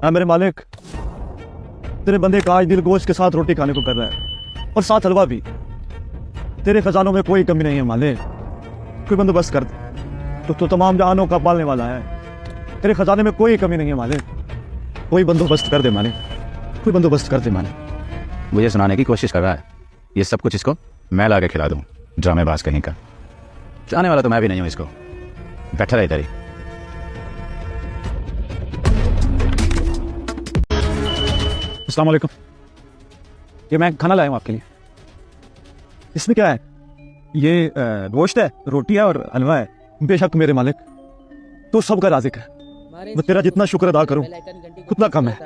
हाँ मेरे मालिक, तेरे बंदे का आज दिल गोश्त के साथ रोटी खाने को कर रहा है और साथ हलवा भी। तेरे खजानों में कोई कमी नहीं है मालिक, कोई बंदोबस्त कर दे। तो तमाम जहानों का पालने वाला है, तेरे खजाने में कोई कमी नहीं है मालिक, कोई बंदोबस्त कर दे मालिक, कोई बंदोबस्त कर दे मालिक। मुझे सुनाने की कोशिश कर रहा है, ये सब कुछ इसको मैं ला के खिला दूँ, ड्रामेबाज कहीं का। चाहने वाला तो मैं भी नहीं हूँ इसको। बैठा रहे तेरी। अस्सलाम वालेकुम, ये मैं खाना लाया हूँ आपके लिए। इसमें क्या है? ये गोश्त है, रोटी है और हलवा है। बेशक मेरे मालिक, तू सबका राज़िक है, मैं तेरा जितना शुक्र अदा करूं उतना कम है।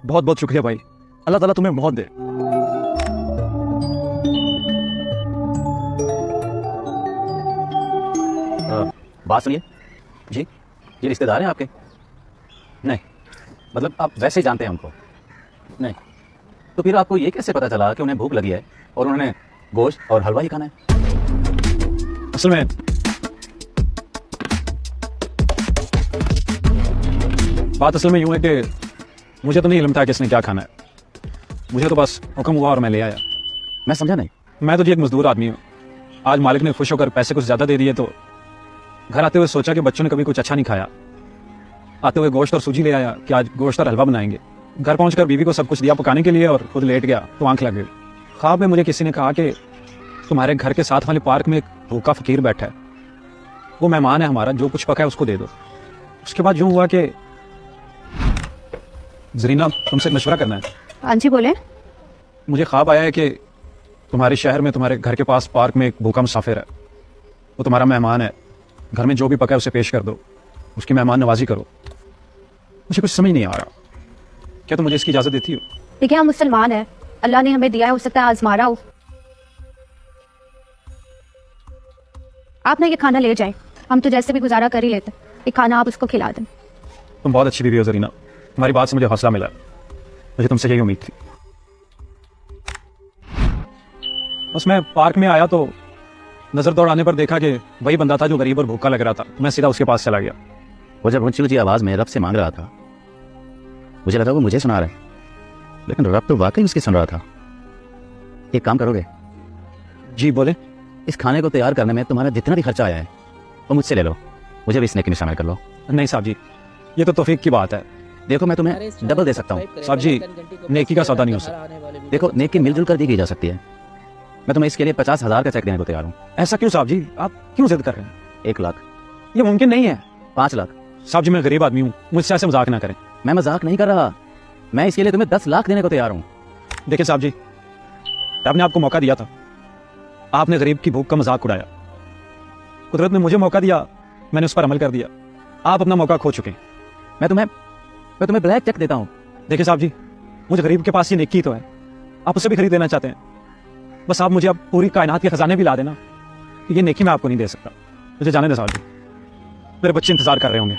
बहुत बहुत शुक्रिया भाई, अल्लाह ताला तुम्हें बहुत दे। बात सुनिए जी, ये रिश्तेदार हैं आपके? नहीं, मतलब आप वैसे ही जानते हैं उनको? नहीं, तो फिर आपको ये कैसे पता चला कि उन्हें भूख लगी है और उन्होंने गोश्त और हलवा ही खाना है? असल में बात यूं है कि मुझे तो नहीं इल्म था कि इसने क्या खाना है। मुझे तो बस हुक्म हुआ और मैं ले आया। मैं समझा नहीं। मैं तो जी एक मजदूर आदमी हूँ। आज मालिक ने खुश होकर पैसे कुछ ज़्यादा दे दिए तो घर आते हुए सोचा कि बच्चों ने कभी कुछ अच्छा नहीं खाया। आते हुए गोश्त और सूजी ले आया कि आज गोश्त और हलवा बनाएंगे। घर पहुंचकर बीवी को सब कुछ दिया पकाने के लिए और खुद लेट गया तो आंख लग गई। ख्वाब में मुझे किसी ने कहा कि तुम्हारे घर के साथ वाले पार्क में एक भूखा फकीर बैठा है, वो मेहमान है हमारा, जो कुछ पका है उसको दे दो। उसके बाद यूं हुआ कि जरीना, तुमसे मशवरा करना है। हाँ जी बोले। मुझे ख्वाब आया है कि तुम्हारे शहर में तुम्हारे घर के पास पार्क में एक भूखा मुसाफिर है, वो तुम्हारा मेहमान है। घर में जो भी पका है उसे पेश कर दो, उसकी मेहमान नवाजी करो। मुझे कुछ समझ नहीं आ रहा, क्या तुम मुझे इसकी इजाज़त देती हो? देखिए हम मुसलमान हैं, अल्लाह ने हमें दिया है, हो सकता है आजमा रहा हो। आप ना ये खाना ले जाएं, हम तो जैसे भी गुजारा कर ही लेते, ये खाना आप उसको खिला दें। तुम बहुत अच्छी बीवी हो जरीना, तुम्हारी बात से मुझे हौसला मिला। मुझे तुमसे यही उम्मीद थी। बस मैं पार्क में आया तो नजर दौड़ाने पर देखा कि वही बंदा था जो गरीब और भूखा लग रहा था। मैं सीधा उसके पास चला गया। वो जब ऊंची ऊंची आवाज में रब से मांग रहा था, मुझे लगा वो मुझे सुना रहा है, लेकिन रब तो वाकई उसकी सुन रहा था। एक काम करोगे? जी बोले। इस खाने को तैयार करने में तुम्हारा जितना भी खर्चा आया है वो मुझसे ले लो, मुझे भी इस नेकी में शामिल कर लो। नहीं साहब जी, ये तो तौफीक की बात है। देखो मैं तुम्हें डबल दे सकता हूँ। साहब जी, नेकी का सौदा नहीं हो सकता। देखो नेकी मिलजुल कर दी जा सकती है। मैं तुम्हें इसके लिए 50,000 का चेक देने को तैयार हूँ। ऐसा क्यों साहब जी, आप क्यों जिद कर रहे हैं? 1 लाख। ये मुमकिन नहीं है। 5 लाख। साहब जी मैं गरीब आदमी हूँ, मुझसे ऐसे मजाक ना करें। मैं मजाक नहीं कर रहा, मैं इसके लिए तुम्हें 10 लाख देने को तैयार हूँ। देखिए साहब जी, आपने आपको मौका दिया था, आपने गरीब की भूख का मजाक उड़ाया। कुदरत ने मुझे मौका दिया, मैंने उस पर अमल कर दिया। आप अपना मौका खो चुके। मैं तुम्हें ब्लैक चेक देता हूँ। देखिए साहब जी, मुझे गरीब के पास ये नेकी तो है, आप उसे भी खरीद लेना चाहते हैं। बस आप मुझे अब पूरी कायनात के खजाने भी ला देना, ये नेकी मैं आपको नहीं दे सकता। मुझे जाने दे साहब जी, मेरे बच्चे इंतजार कर रहे होंगे।